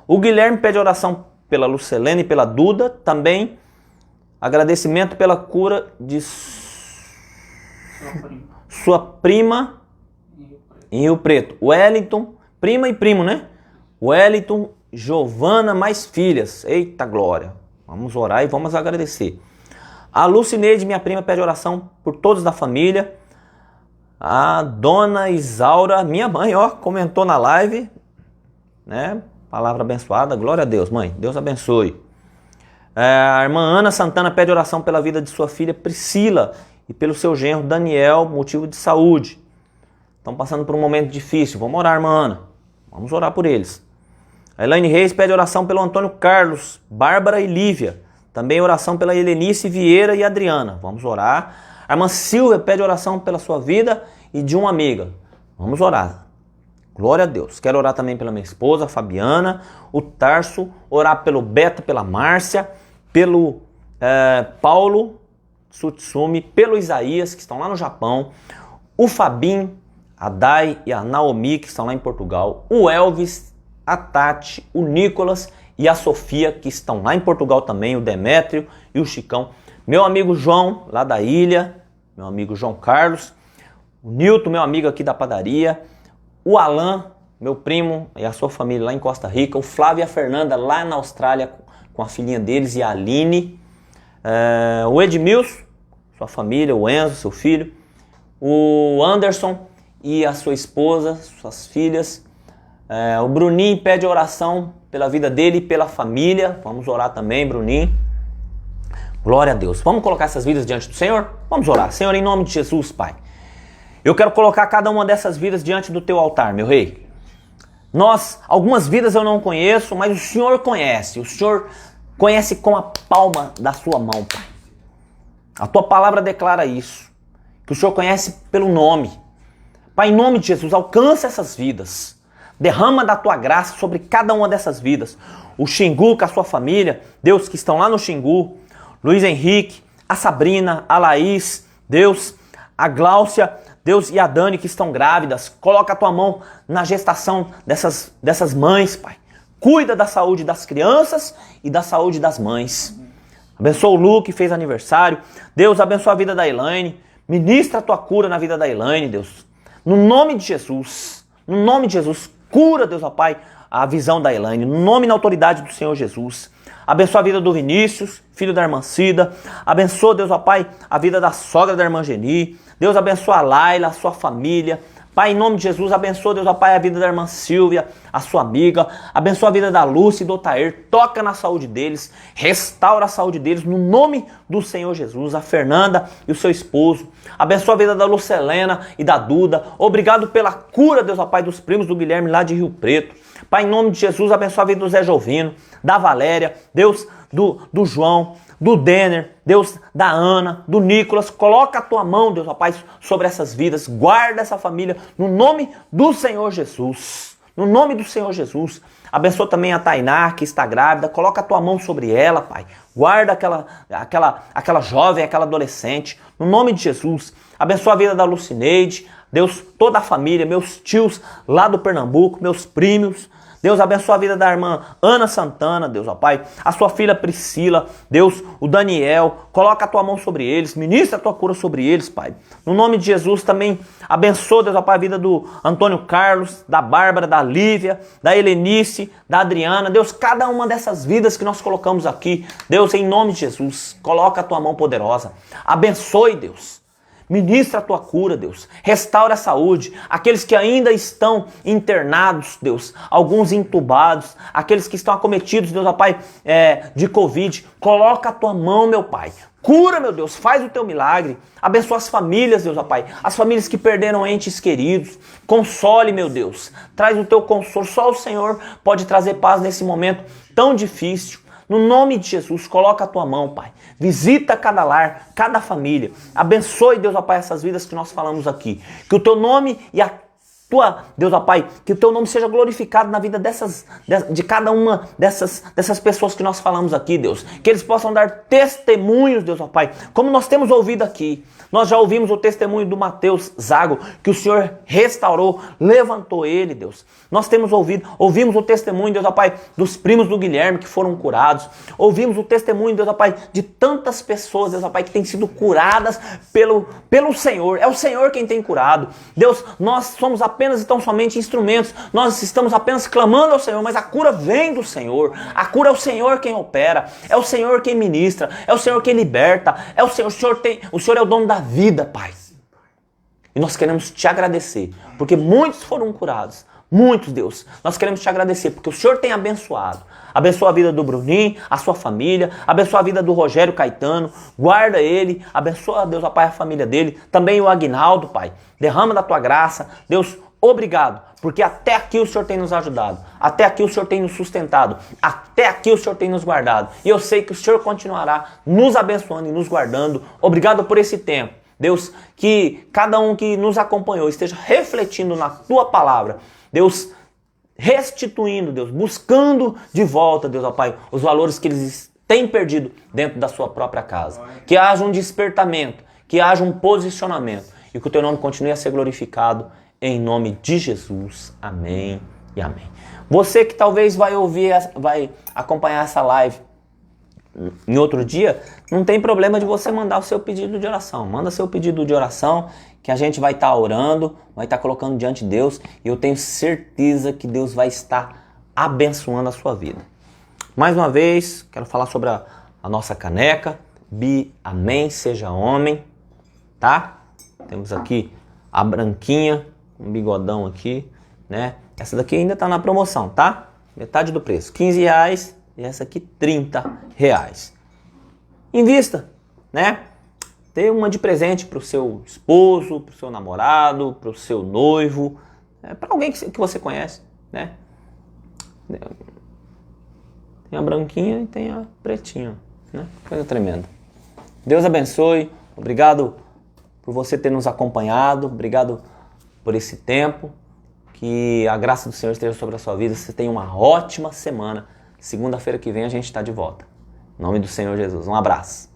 O Guilherme pede oração pela Lucelene e pela Duda. Também agradecimento pela cura de sua prima em Rio Preto. Wellington, prima e primo, né? Wellington, Giovana, mais filhas. Eita glória. Vamos orar e vamos agradecer. A Lucineide, minha prima, pede oração por todos da família. A dona Isaura, minha mãe, ó, comentou na live, né? Palavra abençoada, glória a Deus, mãe. Deus abençoe. A irmã Ana Santana pede oração pela vida de sua filha Priscila e pelo seu genro Daniel, motivo de saúde. Estão passando por um momento difícil. Vamos orar, irmã Ana. Vamos orar por eles. A Elaine Reis pede oração pelo Antônio Carlos, Bárbara e Lívia. Também oração pela Helenice Vieira e Adriana. Vamos orar. A irmã Silvia pede oração pela sua vida e de uma amiga. Vamos orar. Glória a Deus. Quero orar também pela minha esposa, a Fabiana, o Tarso, orar pelo Beto, pela Márcia, pelo Paulo Sutsumi, pelo Isaías, que estão lá no Japão, o Fabinho, a Dai e a Naomi, que estão lá em Portugal, o Elvis, a Tati, o Nicolas e a Sofia, que estão lá em Portugal também, o Demétrio e o Chicão, meu amigo João, lá da ilha, meu amigo João Carlos, o Nilton, meu amigo aqui da padaria, o Alan, meu primo e a sua família lá em Costa Rica, o Flávio e a Fernanda lá na Austrália com a filhinha deles e a Aline, o Edmilson, sua família, o Enzo, seu filho, o Anderson e a sua esposa, suas filhas, o Bruninho pede oração pela vida dele e pela família. Vamos orar também, Bruninho. Glória a Deus. Vamos colocar essas vidas diante do Senhor? Vamos orar. Senhor, em nome de Jesus, Pai, eu quero colocar cada uma dessas vidas diante do teu altar, meu rei. Algumas vidas eu não conheço, mas o Senhor conhece. O Senhor conhece com a palma da sua mão, Pai. A tua palavra declara isso. Que o Senhor conhece pelo nome. Pai, em nome de Jesus, alcança essas vidas. Derrama da tua graça sobre cada uma dessas vidas. O Xingu com a sua família, Deus, que estão lá no Xingu. Luiz Henrique, a Sabrina, a Laís, Deus, a Gláucia, Deus, e a Dani, que estão grávidas. Coloca a tua mão na gestação dessas mães, Pai. Cuida da saúde das crianças e da saúde das mães. Abençoa o Lu, que fez aniversário. Deus, abençoa a vida da Elaine. Ministra a tua cura na vida da Elaine, Deus. No nome de Jesus. No nome de Jesus. Cura, Deus, ó Pai, a visão da Elaine. No nome e na autoridade do Senhor Jesus. Abençoa a vida do Vinícius, filho da irmã Cida. Abençoa, Deus, ó Pai, a vida da sogra da irmã Geni. Deus, abençoa a Laila, a sua família. Pai, em nome de Jesus, abençoa, Deus, ó Pai, a vida da irmã Silvia, a sua amiga. Abençoa a vida da Lúcia e do Otair. Toca na saúde deles. Restaura a saúde deles no nome do Senhor Jesus. A Fernanda e o seu esposo. Abençoa a vida da Lucelena e da Duda. Obrigado pela cura, Deus, ó Pai, dos primos do Guilherme lá de Rio Preto. Pai, em nome de Jesus, abençoa a vida do Zé Jovino, da Valéria, Deus, do João, do Denner, Deus, da Ana, do Nicolas. Coloca a tua mão, Deus, ó Pai, sobre essas vidas. Guarda essa família no nome do Senhor Jesus. No nome do Senhor Jesus. Abençoa também a Tainá, que está grávida. Coloca a tua mão sobre ela, Pai. Guarda aquela jovem, aquela adolescente. No nome de Jesus. Abençoa a vida da Lucineide. Deus, toda a família, meus tios lá do Pernambuco, meus primos. Deus, abençoa a vida da irmã Ana Santana, Deus, ó Pai. A sua filha Priscila, Deus, o Daniel. Coloca a tua mão sobre eles, ministra a tua cura sobre eles, Pai. No nome de Jesus também abençoa, Deus, ó Pai, a vida do Antônio Carlos, da Bárbara, da Lívia, da Helenice, da Adriana. Deus, cada uma dessas vidas que nós colocamos aqui, Deus, em nome de Jesus, coloca a tua mão poderosa. Abençoe, Deus. Ministra a tua cura, Deus. Restaura a saúde. Aqueles que ainda estão internados, Deus. Alguns entubados. Aqueles que estão acometidos, Deus, ó Pai, de Covid. Coloca a tua mão, meu Pai. Cura, meu Deus. Faz o teu milagre. Abençoa as famílias, Deus, ó Pai. As famílias que perderam entes queridos. Console, meu Deus. Traz o teu consolo. Só o Senhor pode trazer paz nesse momento tão difícil. No nome de Jesus, coloca a tua mão, Pai. Visita cada lar, cada família. Abençoe, Deus, ó Pai, essas vidas que nós falamos aqui. Que o teu nome e a tua, Deus, ó Pai, que o teu nome seja glorificado na vida de cada uma dessas pessoas que nós falamos aqui, Deus. Que eles possam dar testemunhos, Deus, ó Pai, como nós temos ouvido aqui. Nós já ouvimos o testemunho do Mateus Zago, que o Senhor restaurou, levantou ele, Deus. Nós ouvimos o testemunho, Deus, ó Pai, dos primos do Guilherme que foram curados. Ouvimos o testemunho, Deus, ó Pai, de tantas pessoas, Deus, ó Pai, que têm sido curadas pelo Senhor. É o Senhor quem tem curado. Deus, nós somos apenas e tão somente instrumentos. Nós estamos apenas clamando ao Senhor, mas a cura vem do Senhor. A cura é o Senhor quem opera. É o Senhor quem ministra. É o Senhor quem liberta. É o Senhor. O Senhor é o dono da vida, Pai. E nós queremos te agradecer, porque muitos foram curados. Muitos, Deus. Nós queremos te agradecer, porque o Senhor tem abençoado. Abençoa a vida do Bruninho, a sua família. Abençoa a vida do Rogério Caetano. Guarda ele. Abençoa, Deus, ó Pai, a família dele. Também o Aguinaldo, Pai. Derrama da tua graça. Deus, obrigado, porque até aqui o Senhor tem nos ajudado. Até aqui o Senhor tem nos sustentado. Até aqui o Senhor tem nos guardado. E eu sei que o Senhor continuará nos abençoando e nos guardando. Obrigado por esse tempo. Deus, que cada um que nos acompanhou esteja refletindo na tua palavra. Deus, restituindo, Deus, buscando de volta, Deus, ó Pai, os valores que eles têm perdido dentro da sua própria casa. Que haja um despertamento, que haja um posicionamento e que o teu nome continue a ser glorificado em nome de Jesus. Amém e amém. Você que talvez vai acompanhar essa live em outro dia, não tem problema de você mandar o seu pedido de oração. Manda seu pedido de oração que a gente vai estar orando, vai estar colocando diante de Deus e eu tenho certeza que Deus vai estar abençoando a sua vida. Mais uma vez, quero falar sobre a nossa caneca. Bi, amém, seja homem, tá? Temos aqui a branquinha, um bigodão aqui, né? Essa daqui ainda tá na promoção, tá? Metade do preço, R$15. E essa aqui, R$30. Invista, né? Dê uma de presente para o seu esposo, para o seu namorado, para o seu noivo, para alguém que você conhece, né? Tem a branquinha e tem a pretinha, né? Coisa tremenda. Deus abençoe. Obrigado por você ter nos acompanhado. Obrigado por esse tempo. Que a graça do Senhor esteja sobre a sua vida. Você tenha uma ótima semana. Segunda-feira que vem a gente está de volta. Em nome do Senhor Jesus. Um abraço.